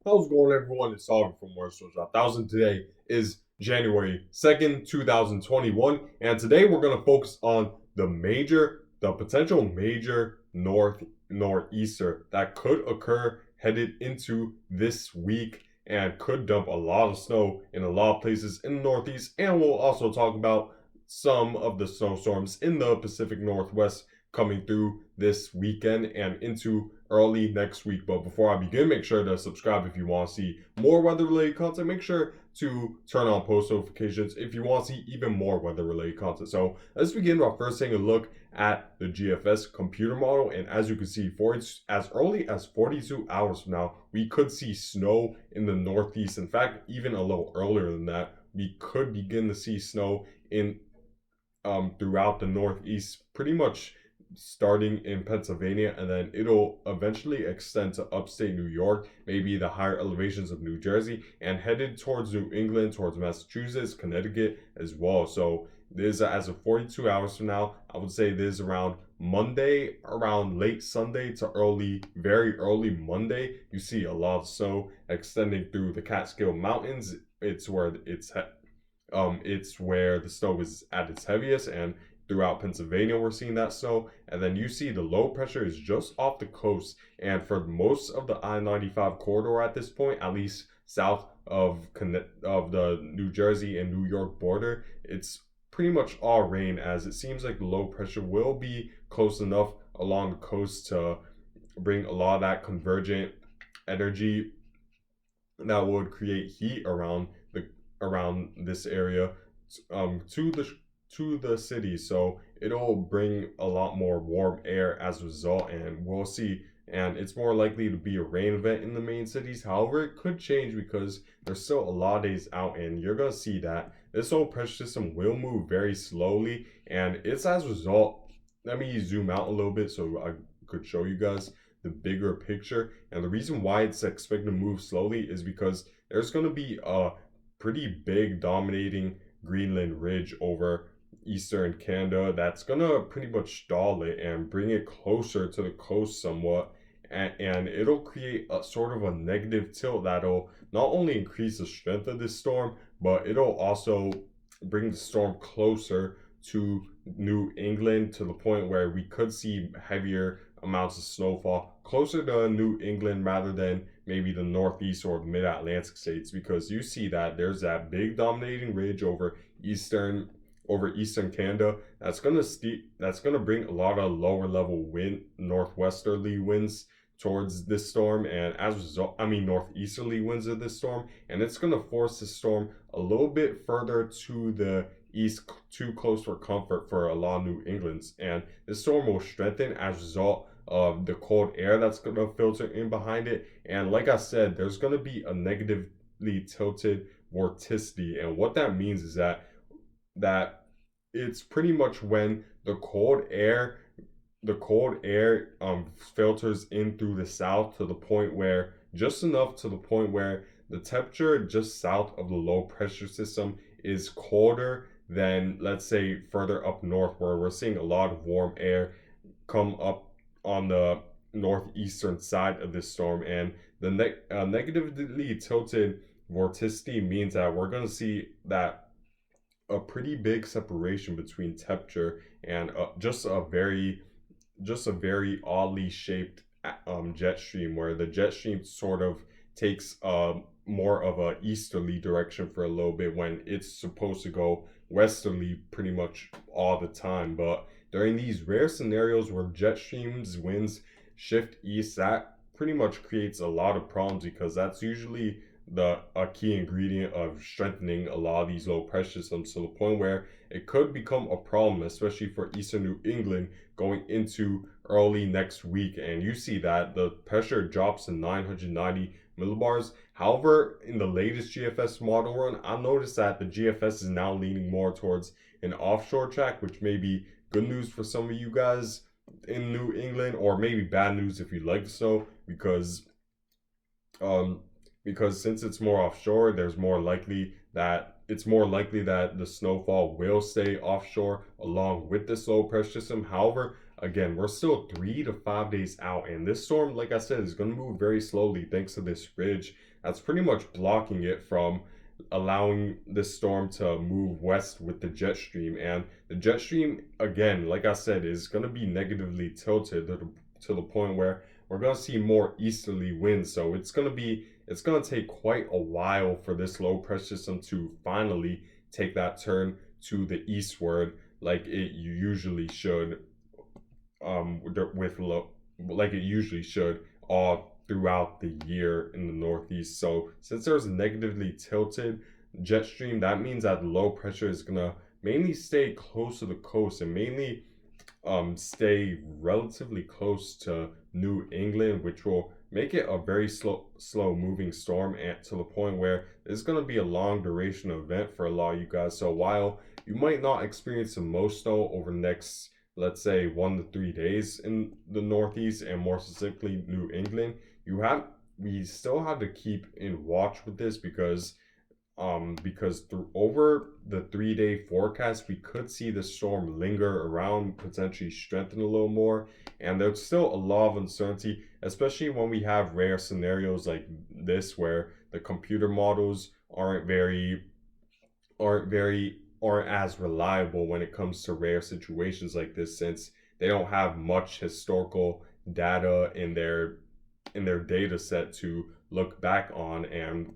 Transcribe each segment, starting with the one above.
How's it going, everyone? It's Oliver from Worst 1000. Today is January 2nd, 2021, and today we're going to focus on the potential major northeaster that could occur headed into this week and could dump a lot of snow in a lot of places in the Northeast. And we'll also talk about some of the snowstorms in the Pacific Northwest coming through this weekend and into early next week. But before I begin, make sure to subscribe if you want to see more weather related content. Make sure to turn on post notifications if you want to see even more weather related content. So let's begin by first taking a look at the GFS computer model. And as you can see, for as early as 42 hours from now, we could see snow in the Northeast. In fact, even a little earlier than that, we could begin to see snow in throughout the Northeast, pretty much starting in Pennsylvania, and then it'll eventually extend to upstate New York, maybe the higher elevations of New Jersey, and headed towards New England, towards Massachusetts, Connecticut as well. So this, as of 42 hours from now, I would say this around Monday, around late Sunday to very early Monday, you see a lot of snow extending through the Catskill Mountains. It's where the snow is at its heaviest, and throughout Pennsylvania, we're seeing that snow. And then you see the low pressure is just off the coast. And for most of the I-95 corridor at this point, at least south of the New Jersey and New York border, it's pretty much all rain, as it seems like the low pressure will be close enough along the coast to bring a lot of that convergent energy that would create heat around this area to the city. So it'll bring a lot more warm air as a result, and we'll see. And it's more likely to be a rain event in the main cities. However, it could change because there's still a lot of days out, and you're gonna see that this whole pressure system will move very slowly, and it's as a result. Let me zoom out a little bit so I could show you guys the bigger picture. And the reason why it's expected to move slowly is because there's going to be a pretty big dominating Greenland ridge over eastern Canada that's going to pretty much stall it and bring it closer to the coast somewhat. And it'll create a sort of a negative tilt that'll not only increase the strength of this storm, but it'll also bring the storm closer to New England, to the point where we could see heavier amounts of snowfall closer to New England rather than maybe the Northeast or the Mid-Atlantic states, because you see that there's that big dominating ridge over eastern Canada that's gonna bring a lot of lower level northwesterly winds towards this storm, and as a result, northeasterly winds of this storm, and it's gonna force the storm a little bit further to the east, too close for comfort for a lot of New England's. And the storm will strengthen as a result of the cold air that's going to filter in behind it. And like I said, there's going to be a negatively tilted vorticity. And what that means is that it's pretty much when the cold air filters in through the south to the point where just enough to the point where the temperature just south of the low pressure system is colder than, let's say, further up north, where we're seeing a lot of warm air come up on the northeastern side of this storm. And the negatively tilted vorticity means that we're going to see that a pretty big separation between temperature and just a very oddly shaped jet stream, where the jet stream sort of takes more of a easterly direction for a little bit when it's supposed to go westerly pretty much all the time. But during these rare scenarios where jet streams winds shift east, that pretty much creates a lot of problems, because that's usually a key ingredient of strengthening a lot of these low pressure systems, to the point where it could become a problem, especially for eastern New England going into early next week. And you see that the pressure drops to 990 millibars. However, in the latest GFS model run, I noticed that the GFS is now leaning more towards an offshore track, which may be good news for some of you guys in New England, or maybe bad news if you like the snow, because since it's more offshore, it's more likely that the snowfall will stay offshore along with this low pressure system. However, again, we're still 3 to 5 days out, and this storm, like I said, is going to move very slowly thanks to this ridge that's pretty much blocking it from allowing this storm to move west with the jet stream. And the jet stream, again, like I said, is going to be negatively tilted to the point where we're going to see more easterly winds. So it's going to take quite a while for this low pressure system to finally take that turn to the eastward like it usually should, with low, like it usually should all throughout the year in the Northeast. So since there's a negatively tilted jet stream, that means that the low pressure is gonna mainly stay close to the coast and mainly stay relatively close to New England, which will make it a very slow moving storm, and to the point where it's going to be a long duration event for a lot of you guys. So while you might not experience the most snow over the next, let's say, 1 to 3 days in the Northeast and more specifically New England, we still have to keep in watch with this because over the 3 day forecast, we could see the storm linger around, potentially strengthen a little more, and there's still a lot of uncertainty, especially when we have rare scenarios like this where the computer models aren't as reliable when it comes to rare situations like this, since they don't have much historical data in their data set to look back on and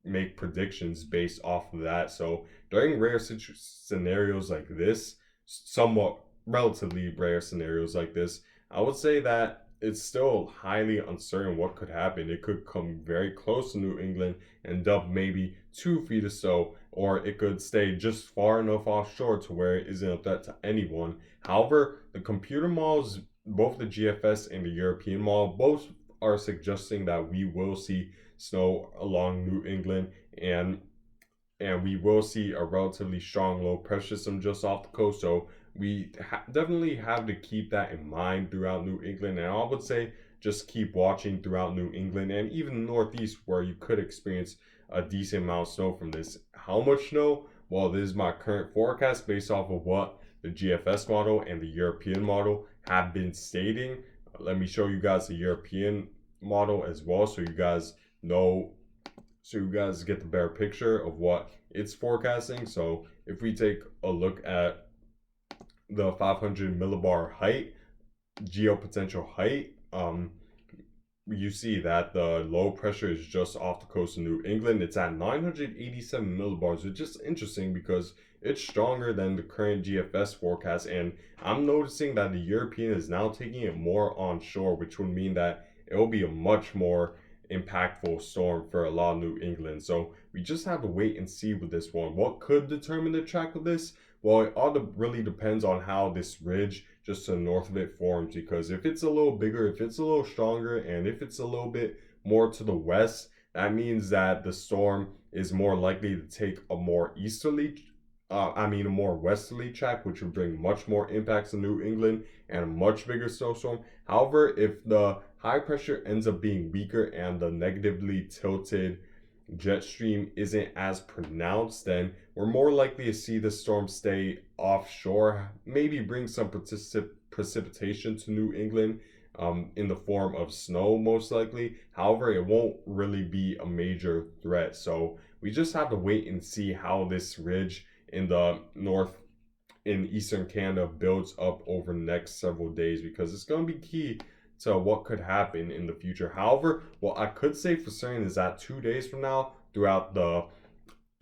make predictions based off of that. So during rare scenarios like this, somewhat relatively rare scenarios like this, I would say that it's still highly uncertain what could happen. It could come very close to New England and dump maybe 2 feet or so, or it could stay just far enough offshore to where it isn't a threat to anyone. However, the computer models, both the GFS and the European model, both are suggesting that we will see snow along New England, and we will see a relatively strong low pressure system just off the coast. So we definitely have to keep that in mind throughout New England, and I would say just keep watching throughout New England and even Northeast, where you could experience a decent amount of snow from this. How much snow? Well, this is my current forecast based off of what the GFS model and the European model have been stating. Let me show you guys the European model as well, so you guys get the better picture of what it's forecasting. So if we take a look at the 500 millibar height, geopotential height, you see that the low pressure is just off the coast of New England. It's at 987 millibars, which is interesting because it's stronger than the current GFS forecast. And I'm noticing that the European is now taking it more onshore, which would mean that it will be a much more impactful storm for a lot of New England. So we just have to wait and see with this one. What could determine the track of this? Well, it all really depends on how this ridge just to the north of it forms, because if it's a little bigger, if it's a little stronger, and if it's a little bit more to the west, that means that the storm is more likely to take a more a more westerly track, which would bring much more impacts to New England and a much bigger snowstorm. However, if the high pressure ends up being weaker and the negatively tilted jet stream isn't as pronounced, then we're more likely to see the storm stay offshore, maybe bring some precipitation to New England, in the form of snow, most likely. However, it won't really be a major threat. So we just have to wait and see how this ridge in the north in eastern Canada builds up over the next several days, because it's going to be key to what could happen in the future. However, what I could say for certain is that 2 days from now, throughout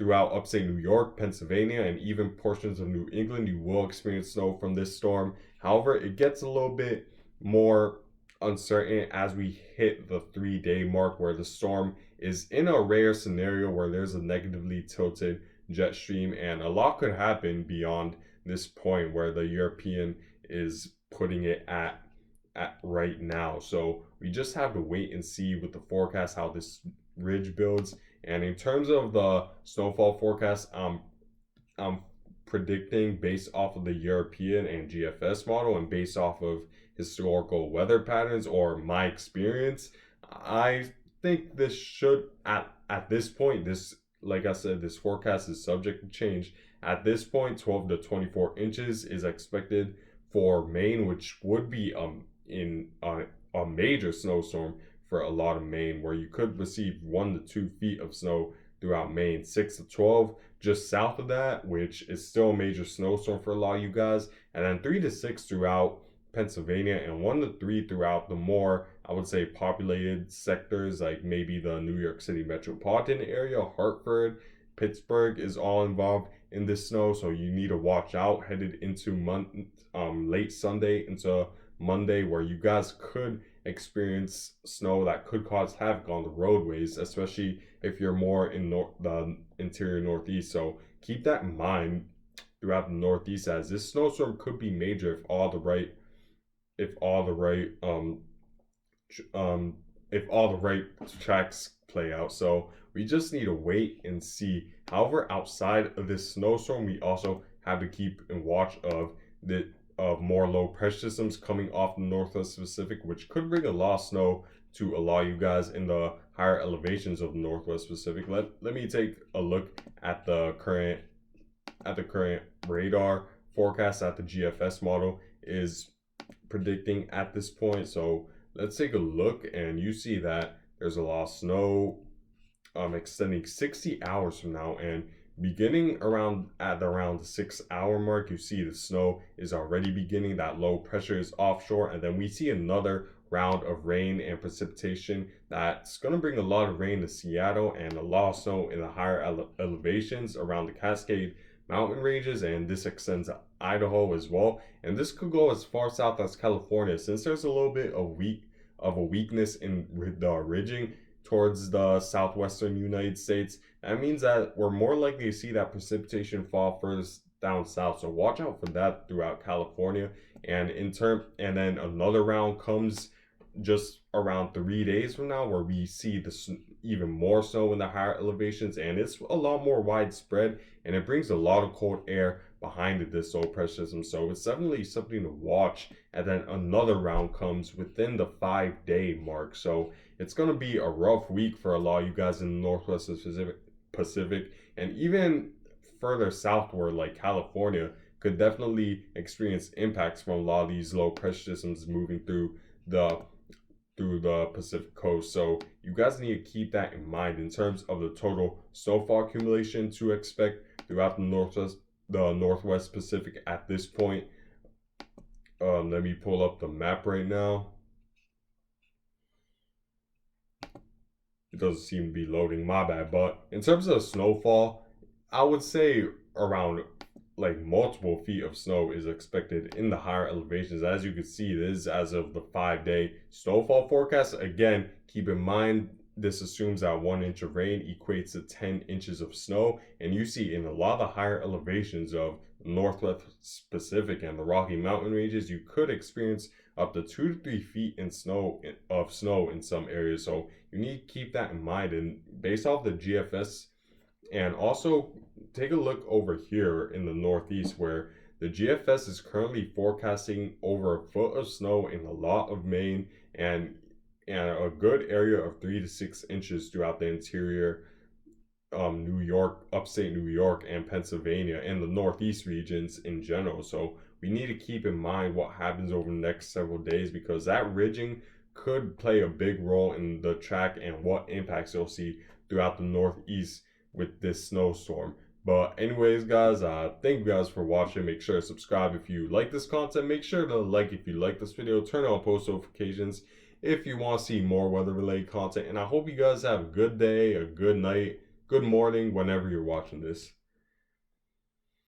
upstate New York, Pennsylvania, and even portions of New England, you will experience snow from this storm. However, it gets a little bit more uncertain as we hit the 3 day mark, where the storm is in a rare scenario where there's a negatively tilted jet stream, and a lot could happen beyond this point where the European is putting it at right now. So we just have to wait and see with the forecast how this ridge builds. And in terms of the snowfall forecast, I'm predicting based off of the European and GFS model and based off of historical weather patterns or my experience. I think this should at this point, this, like I said, this forecast is subject to change. At this point, 12 to 24 inches is expected for Maine, which would be in a major snowstorm for a lot of Maine, where you could receive 1 to 2 feet of snow throughout Maine, 6 to 12 just south of that, which is still a major snowstorm for a lot of you guys, and then 3 to 6 throughout Pennsylvania, and 1 to 3 throughout the more, I would say, populated sectors like maybe the New York City metropolitan area, Hartford, Pittsburgh is all involved in this snow, so you need to watch out headed into late Sunday into Monday, where you guys could experience snow that could cause havoc on the roadways, especially if you're more in the interior Northeast. So keep that in mind throughout the Northeast, as this snowstorm could be major if all the right if all the right tracks play out. So we just need to wait and see. However, outside of this snowstorm, we also have to keep in watch of more low pressure systems coming off the Northwest Pacific, which could bring a lot of snow to a lot of you guys in the higher elevations of the Northwest Pacific. Let me take a look at the current radar forecast that the GFS model is predicting at this point. So let's take a look, and you see that there's a lot of snow extending 60 hours from now, and beginning around the 6 hour mark, you see the snow is already beginning. That low pressure is offshore, and then we see another round of rain and precipitation that's going to bring a lot of rain to Seattle and a lot of snow in the higher elevations around the Cascade mountain ranges, and this extends to Idaho as well, and this could go as far south as California. Since there's a little bit of a weakness in the ridging towards the southwestern United States, that means that we're more likely to see that precipitation fall further down south. So watch out for that throughout California. And and then another round comes just around 3 days from now, where we see even more snow in the higher elevations, and it's a lot more widespread, and it brings a lot of cold air behind this low pressure system. So it's definitely something to watch. And then another round comes within the 5 day mark. So it's going to be a rough week for a lot of you guys in the Northwest Pacific, and even further southward like California could definitely experience impacts from a lot of these low pressure systems moving through the Pacific coast. So you guys need to keep that in mind in terms of the total snowfall accumulation to expect throughout the Northwest Pacific at this point. Let me pull up the map right now. It doesn't seem to be loading, my bad. But in terms of snowfall, I would say around like multiple feet of snow is expected in the higher elevations. As you can see, this is as of the 5 day snowfall forecast. Again, keep in mind this assumes that 1 inch of rain equates to 10 inches of snow, and you see in a lot of the higher elevations of Northwest Pacific and the Rocky Mountain ranges, you could experience up to 2 to 3 feet of snow in some areas. So you need to keep that in mind, and based off the GFS. And also take a look over here in the Northeast, where the GFS is currently forecasting over a foot of snow in a lot of Maine, and a good area of 3 to 6 inches throughout the interior New York, upstate New York, and Pennsylvania, and the Northeast regions in general. So we need to keep in mind what happens over the next several days, because that ridging could play a big role in the track and what impacts you'll see throughout the Northeast with this snowstorm. But anyways, guys, thank you guys for watching. Make sure to subscribe if you like this content. Make sure to like if you like this video. Turn on post notifications if you want to see more weather related content. And I hope you guys have a good day, a good night, good morning whenever you're watching this.